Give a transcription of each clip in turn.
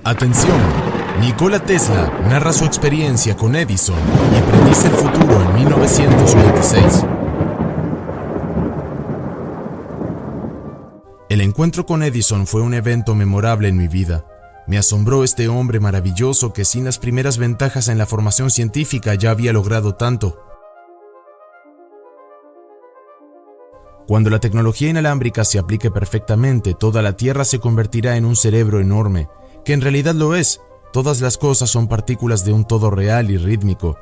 Atención, Nikola Tesla narra su experiencia con Edison y predice el futuro en 1926. El encuentro con Edison fue un evento memorable en mi vida. Me asombró este hombre maravilloso que sin las primeras ventajas en la formación científica ya había logrado tanto. Cuando la tecnología inalámbrica se aplique perfectamente, toda la Tierra se convertirá en un cerebro enorme, que en realidad lo es. Todas las cosas son partículas de un todo real y rítmico.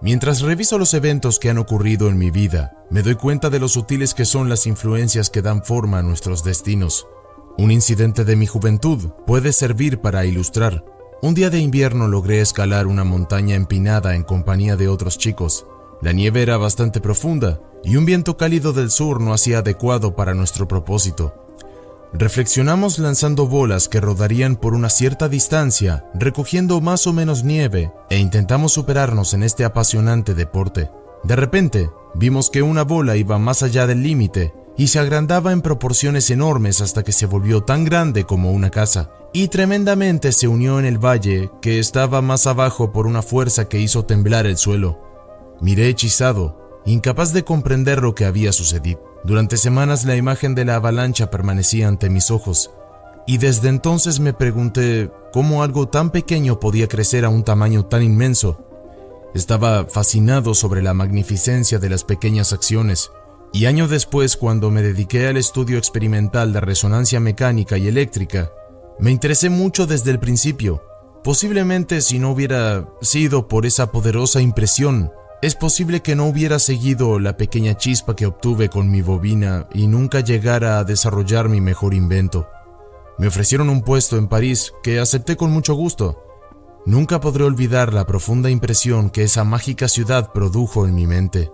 Mientras reviso los eventos que han ocurrido en mi vida, me doy cuenta de lo sutiles que son las influencias que dan forma a nuestros destinos. Un incidente de mi juventud puede servir para ilustrar. Un día de invierno logré escalar una montaña empinada en compañía de otros chicos. La nieve era bastante profunda y un viento cálido del sur no hacía adecuado para nuestro propósito. Reflexionamos lanzando bolas que rodarían por una cierta distancia, recogiendo más o menos nieve, e intentamos superarnos en este apasionante deporte. De repente, vimos que una bola iba más allá del límite y se agrandaba en proporciones enormes hasta que se volvió tan grande como una casa, y tremendamente se unió en el valle que estaba más abajo por una fuerza que hizo temblar el suelo. Miré hechizado, incapaz de comprender lo que había sucedido. Durante semanas la imagen de la avalancha permanecía ante mis ojos, y desde entonces me pregunté cómo algo tan pequeño podía crecer a un tamaño tan inmenso. Estaba fascinado sobre la magnificencia de las pequeñas acciones, y años después, cuando me dediqué al estudio experimental de resonancia mecánica y eléctrica, me interesé mucho desde el principio. Posiblemente si no hubiera sido por esa poderosa impresión, es posible que no hubiera seguido la pequeña chispa que obtuve con mi bobina y nunca llegara a desarrollar mi mejor invento. Me ofrecieron un puesto en París que acepté con mucho gusto. Nunca podré olvidar la profunda impresión que esa mágica ciudad produjo en mi mente.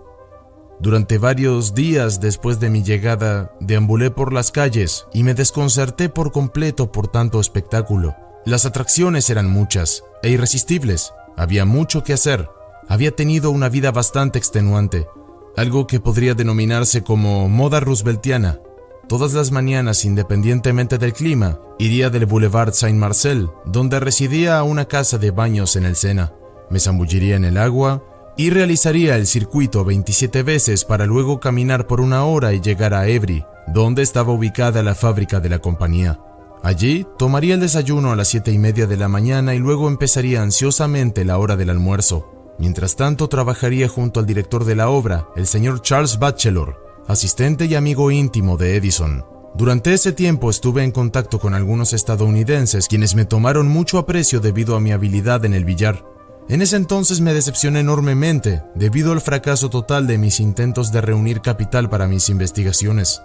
Durante varios días después de mi llegada, deambulé por las calles y me desconcerté por completo por tanto espectáculo. Las atracciones eran muchas e irresistibles. Había mucho que hacer. Había tenido una vida bastante extenuante, algo que podría denominarse como moda rooseveltiana. Todas las mañanas, independientemente del clima, iría del Boulevard Saint-Marcel, donde residía, a una casa de baños en el Sena. Me zambulliría en el agua y realizaría el circuito 27 veces para luego caminar por una hora y llegar a Évry, donde estaba ubicada la fábrica de la compañía. Allí tomaría el desayuno a las 7:30 de la mañana y luego empezaría ansiosamente la hora del almuerzo. Mientras tanto, trabajaría junto al director de la obra, el señor Charles Batchelor, asistente y amigo íntimo de Edison. Durante ese tiempo estuve en contacto con algunos estadounidenses quienes me tomaron mucho aprecio debido a mi habilidad en el billar. En ese entonces me decepcioné enormemente debido al fracaso total de mis intentos de reunir capital para mis investigaciones.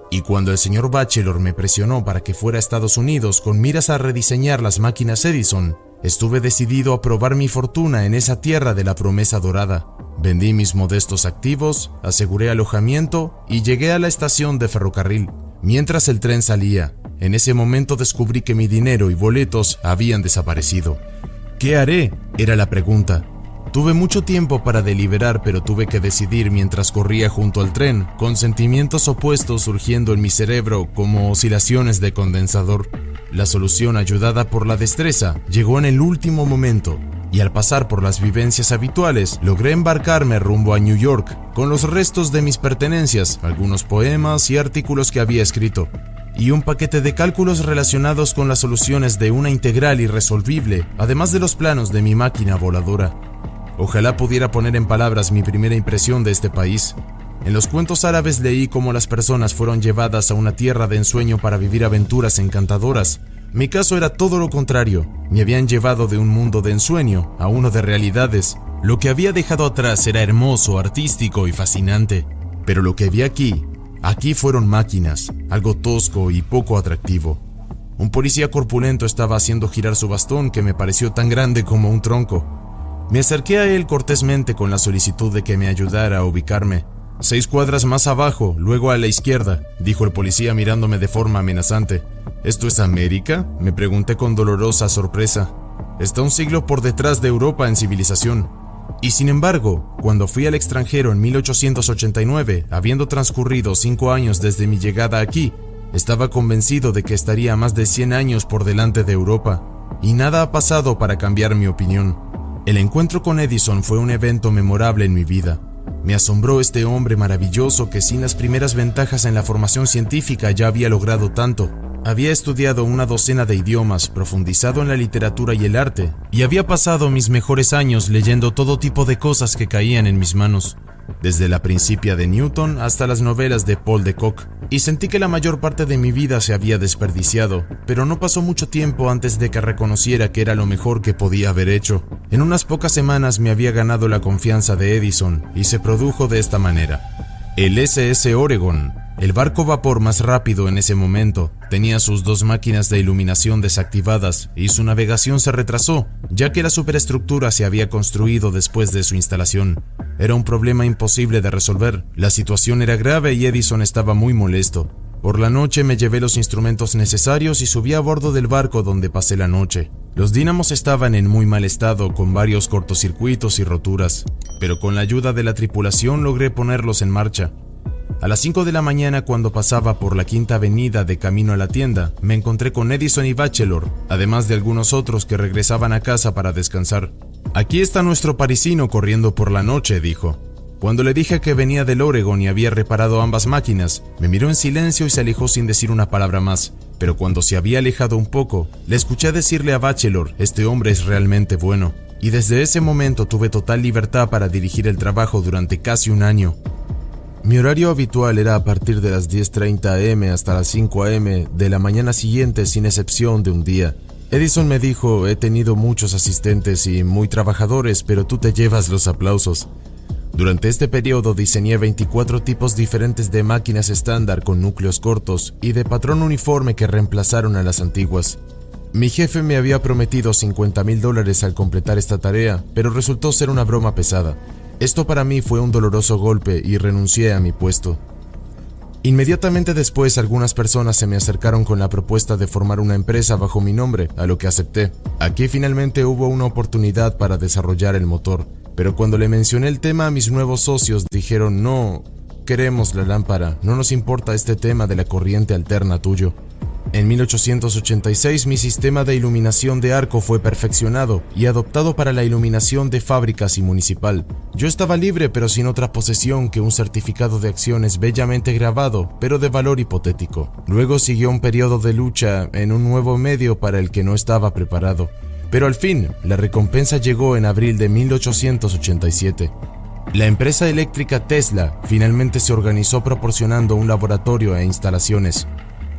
Y cuando el señor Batchelor me presionó para que fuera a Estados Unidos con miras a rediseñar las máquinas Edison, estuve decidido a probar mi fortuna en esa tierra de la promesa dorada. Vendí mis modestos activos, aseguré alojamiento y llegué a la estación de ferrocarril. Mientras el tren salía, en ese momento descubrí que mi dinero y boletos habían desaparecido. ¿Qué haré?, era la pregunta. Tuve mucho tiempo para deliberar, pero tuve que decidir mientras corría junto al tren, con sentimientos opuestos surgiendo en mi cerebro como oscilaciones de condensador. La solución, ayudada por la destreza, llegó en el último momento, y al pasar por las vivencias habituales, logré embarcarme rumbo a New York con los restos de mis pertenencias, algunos poemas y artículos que había escrito, y un paquete de cálculos relacionados con las soluciones de una integral irresolvible, además de los planos de mi máquina voladora. Ojalá pudiera poner en palabras mi primera impresión de este país. En los cuentos árabes leí cómo las personas fueron llevadas a una tierra de ensueño para vivir aventuras encantadoras. Mi caso era todo lo contrario. Me habían llevado de un mundo de ensueño a uno de realidades. Lo que había dejado atrás era hermoso, artístico y fascinante. Pero lo que vi aquí fueron máquinas, algo tosco y poco atractivo. Un policía corpulento estaba haciendo girar su bastón que me pareció tan grande como un tronco. Me acerqué a él cortésmente con la solicitud de que me ayudara a ubicarme. 6 cuadras más abajo, luego a la izquierda, dijo el policía mirándome de forma amenazante. ¿Esto es América?, me pregunté con dolorosa sorpresa. Está un siglo por detrás de Europa en civilización. Y sin embargo, cuando fui al extranjero en 1889, habiendo transcurrido 5 años desde mi llegada aquí, Estaba convencido de que estaría más de 100 años por delante de Europa, y nada ha pasado para cambiar mi opinión. El encuentro con Edison fue un evento memorable en mi vida. Me asombró este hombre maravilloso que sin las primeras ventajas en la formación científica ya había logrado tanto. Había estudiado una docena de idiomas, profundizado en la literatura y el arte, y había pasado mis mejores años leyendo todo tipo de cosas que caían en mis manos, desde la Principia de Newton hasta las novelas de Paul de Kock, y sentí que la mayor parte de mi vida se había desperdiciado, pero no pasó mucho tiempo antes de que reconociera que era lo mejor que podía haber hecho. En unas pocas semanas me había ganado la confianza de Edison, y se produjo de esta manera. El SS Oregon, el barco vapor más rápido en ese momento, tenía sus 2 máquinas de iluminación desactivadas y su navegación se retrasó, ya que la superestructura se había construido después de su instalación. Era un problema imposible de resolver, la situación era grave y Edison estaba muy molesto. Por la noche me llevé los instrumentos necesarios y subí a bordo del barco donde pasé la noche. Los dínamos estaban en muy mal estado, con varios cortocircuitos y roturas, pero con la ayuda de la tripulación logré ponerlos en marcha. A las 5 de la mañana, cuando pasaba por la Quinta Avenida de camino a la tienda, me encontré con Edison y Batchelor, además de algunos otros que regresaban a casa para descansar. «Aquí está nuestro parisino corriendo por la noche», dijo. Cuando le dije que venía del Oregon y había reparado ambas máquinas, me miró en silencio y se alejó sin decir una palabra más. Pero cuando se había alejado un poco, le escuché decirle a Batchelor: «Este hombre es realmente bueno». Y desde ese momento tuve total libertad para dirigir el trabajo durante casi un año. Mi horario habitual era a partir de las 10:30 am hasta las 5 am de la mañana siguiente, sin excepción de un día. Edison me dijo: «He tenido muchos asistentes y muy trabajadores, pero tú te llevas los aplausos». Durante este periodo diseñé 24 tipos diferentes de máquinas estándar con núcleos cortos y de patrón uniforme que reemplazaron a las antiguas. Mi jefe me había prometido $50,000 al completar esta tarea, pero resultó ser una broma pesada. Esto para mí fue un doloroso golpe y renuncié a mi puesto. Inmediatamente después, algunas personas se me acercaron con la propuesta de formar una empresa bajo mi nombre, a lo que acepté. Aquí finalmente hubo una oportunidad para desarrollar el motor, pero cuando le mencioné el tema a mis nuevos socios, dijeron: «No queremos la lámpara, no nos importa este tema de la corriente alterna tuyo». En 1886 mi sistema de iluminación de arco fue perfeccionado y adoptado para la iluminación de fábricas y municipal. Yo estaba libre, pero sin otra posesión que un certificado de acciones bellamente grabado, pero de valor hipotético. Luego siguió un periodo de lucha en un nuevo medio para el que no estaba preparado. Pero al fin, la recompensa llegó en abril de 1887. La empresa eléctrica Tesla finalmente se organizó proporcionando un laboratorio e instalaciones.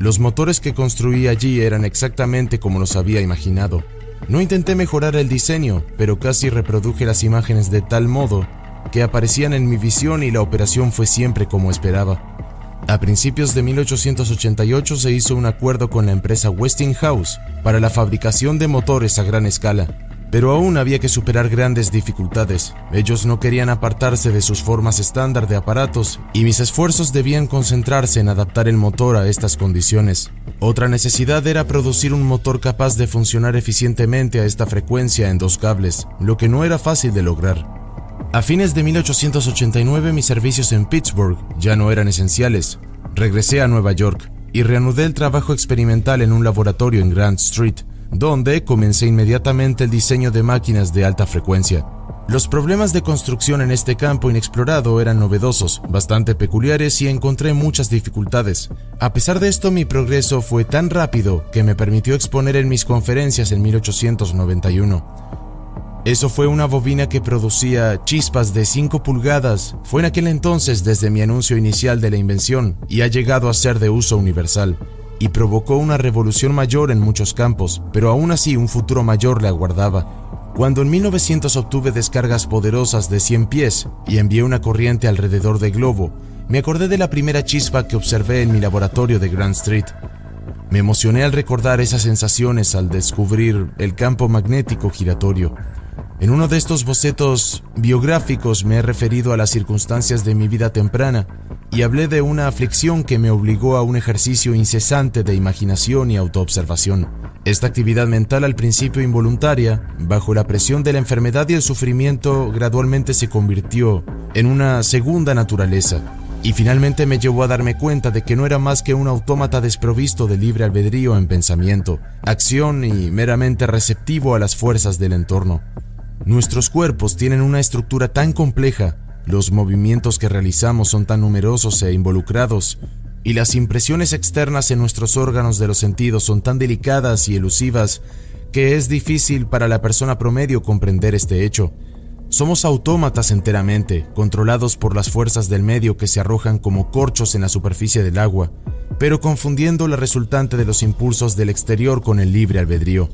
Los motores que construí allí eran exactamente como los había imaginado. No intenté mejorar el diseño, pero casi reproduje las imágenes de tal modo que aparecían en mi visión y la operación fue siempre como esperaba. A principios de 1888 se hizo un acuerdo con la empresa Westinghouse para la fabricación de motores a gran escala. Pero aún había que superar grandes dificultades. Ellos no querían apartarse de sus formas estándar de aparatos y mis esfuerzos debían concentrarse en adaptar el motor a estas condiciones. Otra necesidad era producir un motor capaz de funcionar eficientemente a esta frecuencia en 2 cables, lo que no era fácil de lograr. A fines de 1889 mis servicios en Pittsburgh ya no eran esenciales. Regresé a Nueva York y reanudé el trabajo experimental en un laboratorio en Grant Street, donde comencé inmediatamente el diseño de máquinas de alta frecuencia. Los problemas de construcción en este campo inexplorado eran novedosos, bastante peculiares y encontré muchas dificultades. A pesar de esto, mi progreso fue tan rápido que me permitió exponer en mis conferencias en 1891. Eso fue una bobina que producía chispas de 5 pulgadas. Fue en aquel entonces desde mi anuncio inicial de la invención y ha llegado a ser de uso universal. Y provocó una revolución mayor en muchos campos, pero aún así un futuro mayor le aguardaba. Cuando en 1900 obtuve descargas poderosas de 100 pies y envié una corriente alrededor del globo, me acordé de la primera chispa que observé en mi laboratorio de Grant Street. Me emocioné al recordar esas sensaciones al descubrir el campo magnético giratorio. En uno de estos bocetos biográficos me he referido a las circunstancias de mi vida temprana y hablé de una aflicción que me obligó a un ejercicio incesante de imaginación y autoobservación. Esta actividad mental, al principio involuntaria, bajo la presión de la enfermedad y el sufrimiento, gradualmente se convirtió en una segunda naturaleza. Y finalmente me llevó a darme cuenta de que no era más que un autómata desprovisto de libre albedrío en pensamiento, acción y meramente receptivo a las fuerzas del entorno. Nuestros cuerpos tienen una estructura tan compleja, los movimientos que realizamos son tan numerosos e involucrados, y las impresiones externas en nuestros órganos de los sentidos son tan delicadas y elusivas que es difícil para la persona promedio comprender este hecho. Somos autómatas enteramente, controlados por las fuerzas del medio que se arrojan como corchos en la superficie del agua, pero confundiendo la resultante de los impulsos del exterior con el libre albedrío.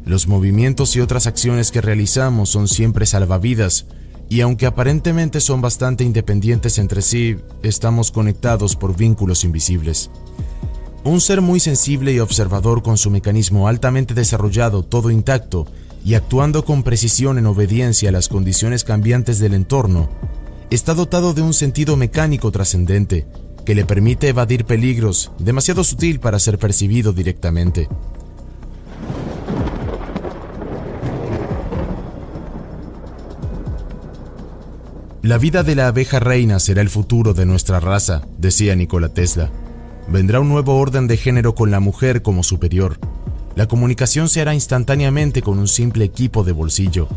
Los movimientos y otras acciones que realizamos son siempre salvavidas, y aunque aparentemente son bastante independientes entre sí, estamos conectados por vínculos invisibles. Un ser muy sensible y observador con su mecanismo altamente desarrollado, todo intacto, y actuando con precisión en obediencia a las condiciones cambiantes del entorno, está dotado de un sentido mecánico trascendente que le permite evadir peligros, demasiado sutil para ser percibido directamente. La vida de la abeja reina será el futuro de nuestra raza, decía Nikola Tesla. Vendrá un nuevo orden de género con la mujer como superior. La comunicación se hará instantáneamente con un simple equipo de bolsillo.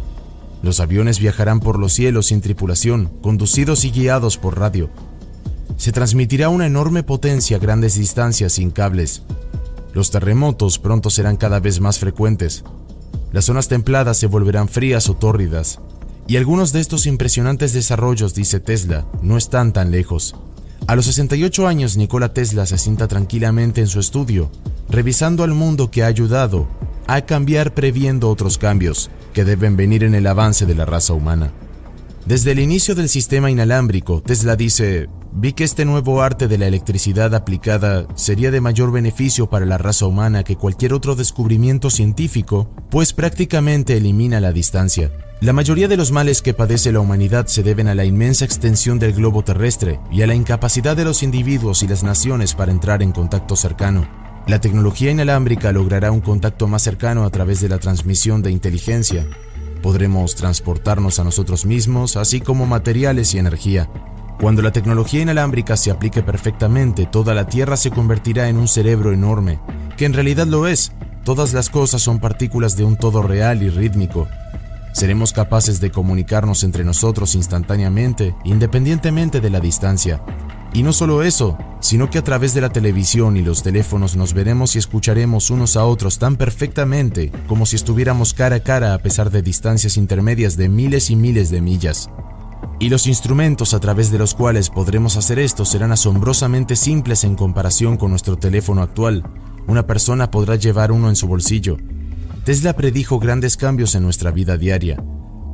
Los aviones viajarán por los cielos sin tripulación, conducidos y guiados por radio. Se transmitirá una enorme potencia a grandes distancias sin cables. Los terremotos pronto serán cada vez más frecuentes. Las zonas templadas se volverán frías o tórridas. Y algunos de estos impresionantes desarrollos, dice Tesla, no están tan lejos. A los 68 años, Nikola Tesla se sienta tranquilamente en su estudio, revisando al mundo que ha ayudado a cambiar previendo otros cambios que deben venir en el avance de la raza humana. Desde el inicio del sistema inalámbrico, Tesla dice: vi que este nuevo arte de la electricidad aplicada sería de mayor beneficio para la raza humana que cualquier otro descubrimiento científico, pues prácticamente elimina la distancia. La mayoría de los males que padece la humanidad se deben a la inmensa extensión del globo terrestre y a la incapacidad de los individuos y las naciones para entrar en contacto cercano. La tecnología inalámbrica logrará un contacto más cercano a través de la transmisión de inteligencia. Podremos transportarnos a nosotros mismos, así como materiales y energía. Cuando la tecnología inalámbrica se aplique perfectamente, toda la Tierra se convertirá en un cerebro enorme, que en realidad lo es. Todas las cosas son partículas de un todo real y rítmico. Seremos capaces de comunicarnos entre nosotros instantáneamente, independientemente de la distancia. Y no solo eso, sino que a través de la televisión y los teléfonos nos veremos y escucharemos unos a otros tan perfectamente como si estuviéramos cara a cara a pesar de distancias intermedias de miles y miles de millas. Y los instrumentos a través de los cuales podremos hacer esto serán asombrosamente simples en comparación con nuestro teléfono actual. Una persona podrá llevar uno en su bolsillo. Tesla predijo grandes cambios en nuestra vida diaria.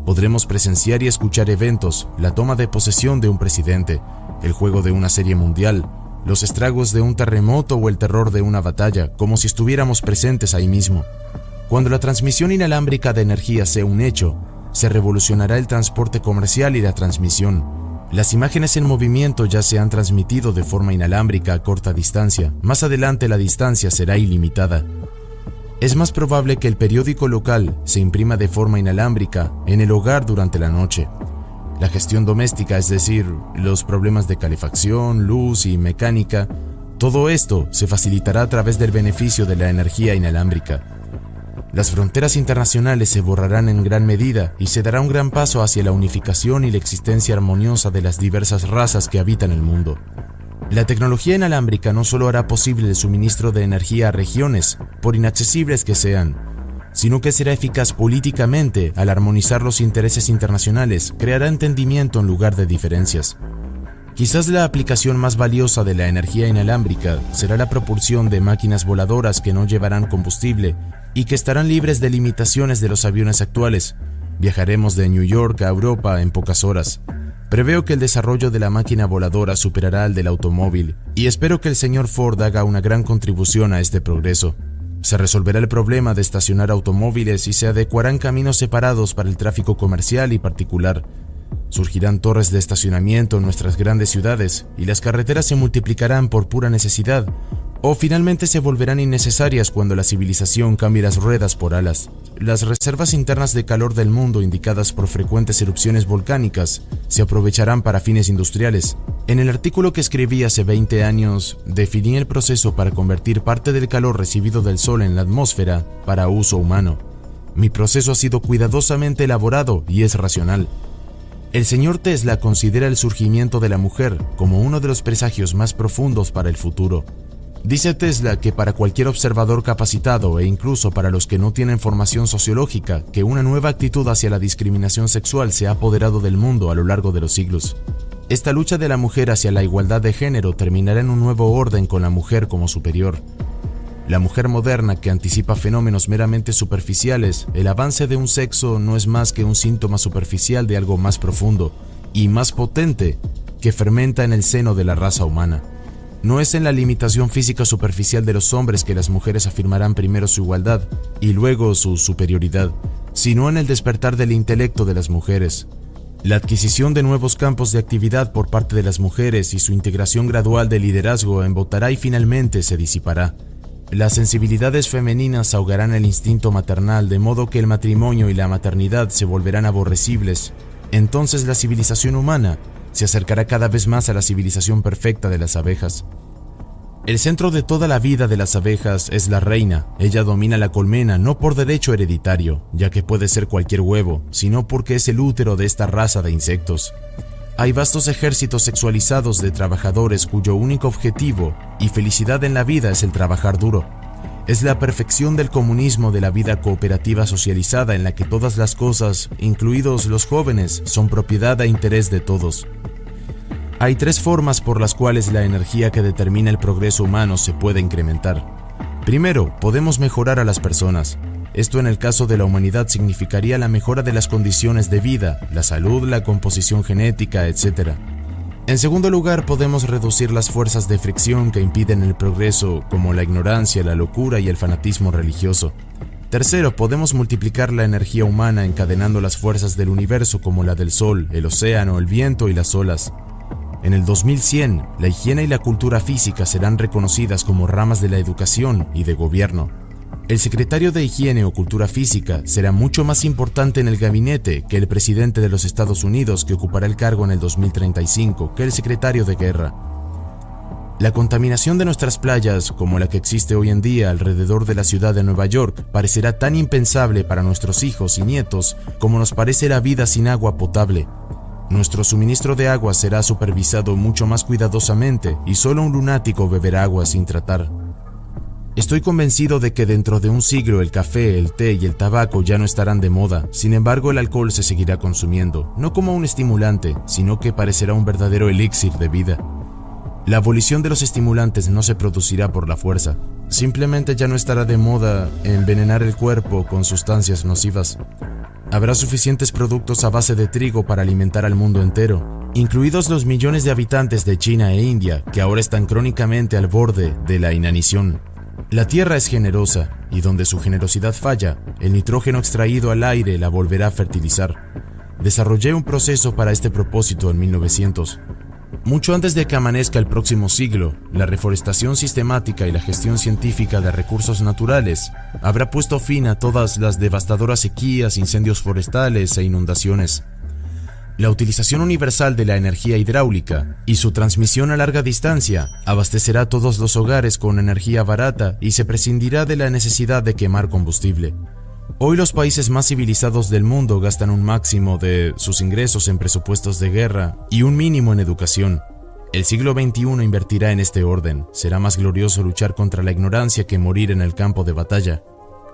Podremos presenciar y escuchar eventos, la toma de posesión de un presidente, el juego de una serie mundial, los estragos de un terremoto o el terror de una batalla, como si estuviéramos presentes ahí mismo. Cuando la transmisión inalámbrica de energía sea un hecho, se revolucionará el transporte comercial y la transmisión. Las imágenes en movimiento ya se han transmitido de forma inalámbrica a corta distancia. Más adelante la distancia será ilimitada. Es más probable que el periódico local se imprima de forma inalámbrica en el hogar durante la noche. La gestión doméstica, es decir, los problemas de calefacción, luz y mecánica, todo esto se facilitará a través del beneficio de la energía inalámbrica. Las fronteras internacionales se borrarán en gran medida y se dará un gran paso hacia la unificación y la existencia armoniosa de las diversas razas que habitan el mundo. La tecnología inalámbrica no solo hará posible el suministro de energía a regiones, por inaccesibles que sean, sino que será eficaz políticamente al armonizar los intereses internacionales, creará entendimiento en lugar de diferencias. Quizás la aplicación más valiosa de la energía inalámbrica será la propulsión de máquinas voladoras que no llevarán combustible y que estarán libres de limitaciones de los aviones actuales. Viajaremos de New York a Europa en pocas horas. Preveo que el desarrollo de la máquina voladora superará al del automóvil y espero que el señor Ford haga una gran contribución a este progreso. Se resolverá el problema de estacionar automóviles y se adecuarán caminos separados para el tráfico comercial y particular. Surgirán torres de estacionamiento en nuestras grandes ciudades y las carreteras se multiplicarán por pura necesidad, O finalmente se volverán innecesarias cuando la civilización cambie las ruedas por alas. Las reservas internas de calor del mundo, indicadas por frecuentes erupciones volcánicas, se aprovecharán para fines industriales. En el artículo que escribí hace 20 años, definí el proceso para convertir parte del calor recibido del Sol en la atmósfera para uso humano. Mi proceso ha sido cuidadosamente elaborado y es racional. El señor Tesla considera el surgimiento de la mujer como uno de los presagios más profundos para el futuro. Dice Tesla que para cualquier observador capacitado e incluso para los que no tienen formación sociológica, que una nueva actitud hacia la discriminación sexual se ha apoderado del mundo a lo largo de los siglos. Esta lucha de la mujer hacia la igualdad de género terminará en un nuevo orden con la mujer como superior. La mujer moderna, que anticipa fenómenos meramente superficiales, el avance de un sexo no es más que un síntoma superficial de algo más profundo y más potente que fermenta en el seno de la raza humana. No es en la limitación física superficial de los hombres que las mujeres afirmarán primero su igualdad y luego su superioridad, sino en el despertar del intelecto de las mujeres. La adquisición de nuevos campos de actividad por parte de las mujeres y su integración gradual de liderazgo embotará y finalmente se disipará. Las sensibilidades femeninas ahogarán el instinto maternal, de modo que el matrimonio y la maternidad se volverán aborrecibles. Entonces la civilización humana se acercará cada vez más a la civilización perfecta de las abejas. El centro de toda la vida de las abejas es la reina. Ella domina la colmena no por derecho hereditario, ya que puede ser cualquier huevo, sino porque es el útero de esta raza de insectos. Hay vastos ejércitos sexualizados de trabajadores cuyo único objetivo y felicidad en la vida es el trabajar duro. Es la perfección del comunismo de la vida cooperativa socializada en la que todas las cosas, incluidos los jóvenes, son propiedad e interés de todos. Hay tres formas por las cuales la energía que determina el progreso humano se puede incrementar. Primero, podemos mejorar a las personas. Esto en el caso de la humanidad significaría la mejora de las condiciones de vida, la salud, la composición genética, etc. En segundo lugar, podemos reducir las fuerzas de fricción que impiden el progreso, como la ignorancia, la locura y el fanatismo religioso. Tercero, podemos multiplicar la energía humana encadenando las fuerzas del universo como la del sol, el océano, el viento y las olas. En el 2100, la higiene y la cultura física serán reconocidas como ramas de la educación y de gobierno. El secretario de Higiene o Cultura Física será mucho más importante en el gabinete que el presidente de los Estados Unidos, que ocupará el cargo en el 2035, que el secretario de Guerra. La contaminación de nuestras playas, como la que existe hoy en día alrededor de la ciudad de Nueva York, parecerá tan impensable para nuestros hijos y nietos como nos parece la vida sin agua potable. Nuestro suministro de agua será supervisado mucho más cuidadosamente y solo un lunático beberá agua sin tratar. Estoy convencido de que dentro de un siglo el café, el té y el tabaco ya no estarán de moda. Sin embargo, el alcohol se seguirá consumiendo, no como un estimulante, sino que parecerá un verdadero elixir de vida. La abolición de los estimulantes no se producirá por la fuerza. Simplemente ya no estará de moda envenenar el cuerpo con sustancias nocivas. Habrá suficientes productos a base de trigo para alimentar al mundo entero, incluidos los millones de habitantes de China e India, que ahora están crónicamente al borde de la inanición. La tierra es generosa, y donde su generosidad falla, el nitrógeno extraído al aire la volverá a fertilizar. Desarrollé un proceso para este propósito en 1900. Mucho antes de que amanezca el próximo siglo, la reforestación sistemática y la gestión científica de recursos naturales habrá puesto fin a todas las devastadoras sequías, incendios forestales e inundaciones. La utilización universal de la energía hidráulica y su transmisión a larga distancia abastecerá todos los hogares con energía barata y se prescindirá de la necesidad de quemar combustible. Hoy los países más civilizados del mundo gastan un máximo de sus ingresos en presupuestos de guerra y un mínimo en educación. El siglo XXI invertirá en este orden. Será más glorioso luchar contra la ignorancia que morir en el campo de batalla.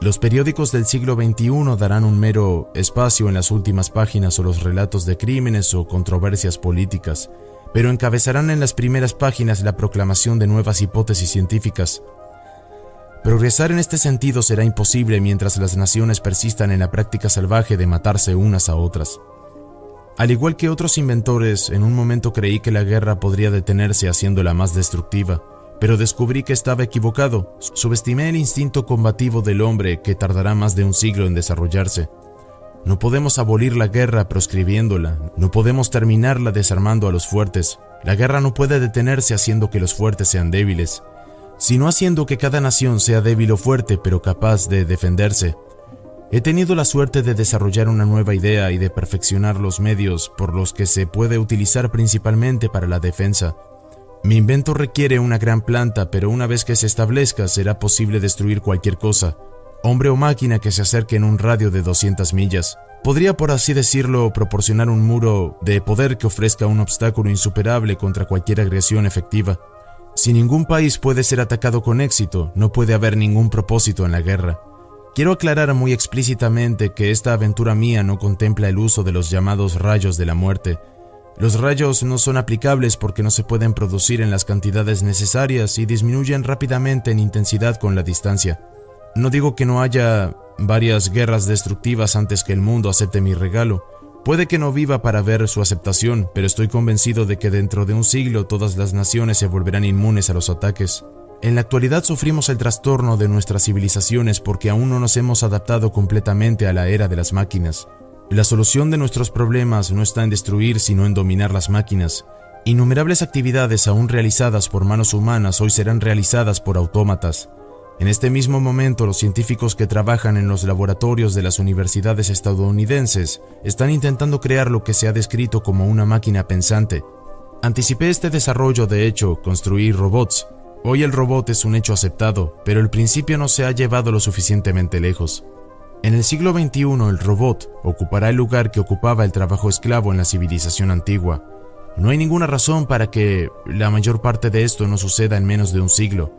Los periódicos del siglo XXI darán un mero espacio en las últimas páginas o los relatos de crímenes o controversias políticas, pero encabezarán en las primeras páginas la proclamación de nuevas hipótesis científicas. Progresar en este sentido será imposible mientras las naciones persistan en la práctica salvaje de matarse unas a otras. Al igual que otros inventores, en un momento creí que la guerra podría detenerse haciéndola más destructiva, pero descubrí que estaba equivocado. Subestimé el instinto combativo del hombre, que tardará más de un siglo en desarrollarse. No podemos abolir la guerra proscribiéndola, no podemos terminarla desarmando a los fuertes. La guerra no puede detenerse haciendo que los fuertes sean débiles. sino haciendo que cada nación sea débil o fuerte pero capaz de defenderse. He tenido la suerte de desarrollar una nueva idea y de perfeccionar los medios por los que se puede utilizar principalmente para la defensa. Mi invento requiere una gran planta, pero una vez que se establezca será posible destruir cualquier cosa, hombre o máquina que se acerque en un radio de 200 millas. Podría, por así decirlo, proporcionar un muro de poder que ofrezca un obstáculo insuperable contra cualquier agresión efectiva. Si ningún país puede ser atacado con éxito, no puede haber ningún propósito en la guerra. Quiero aclarar muy explícitamente que esta aventura mía no contempla el uso de los llamados rayos de la muerte. Los rayos no son aplicables porque no se pueden producir en las cantidades necesarias y disminuyen rápidamente en intensidad con la distancia. No digo que no haya varias guerras destructivas antes que el mundo acepte mi regalo. Puede que no viva para ver su aceptación, pero estoy convencido de que dentro de un siglo todas las naciones se volverán inmunes a los ataques. En la actualidad sufrimos el trastorno de nuestras civilizaciones porque aún no nos hemos adaptado completamente a la era de las máquinas. La solución de nuestros problemas no está en destruir, sino en dominar las máquinas. Innumerables actividades aún realizadas por manos humanas hoy serán realizadas por autómatas. En este mismo momento, los científicos que trabajan en los laboratorios de las universidades estadounidenses están intentando crear lo que se ha descrito como una máquina pensante. Anticipé este desarrollo, de hecho, construir robots. Hoy el robot es un hecho aceptado, pero el principio no se ha llevado lo suficientemente lejos. En el siglo XXI el robot ocupará el lugar que ocupaba el trabajo esclavo en la civilización antigua. No hay ninguna razón para que la mayor parte de esto no suceda en menos de un siglo,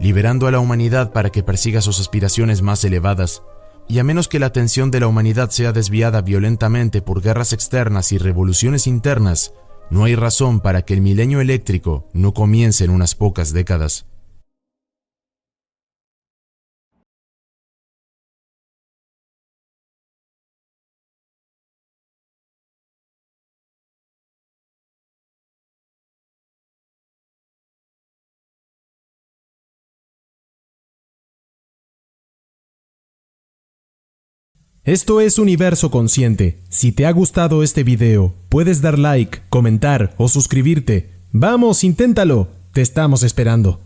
liberando a la humanidad para que persiga sus aspiraciones más elevadas, y a menos que la atención de la humanidad sea desviada violentamente por guerras externas y revoluciones internas, no hay razón para que el milenio eléctrico no comience en unas pocas décadas. Esto es Universo Consciente. Si te ha gustado este video, puedes dar like, comentar o suscribirte. ¡Vamos, inténtalo! Te estamos esperando.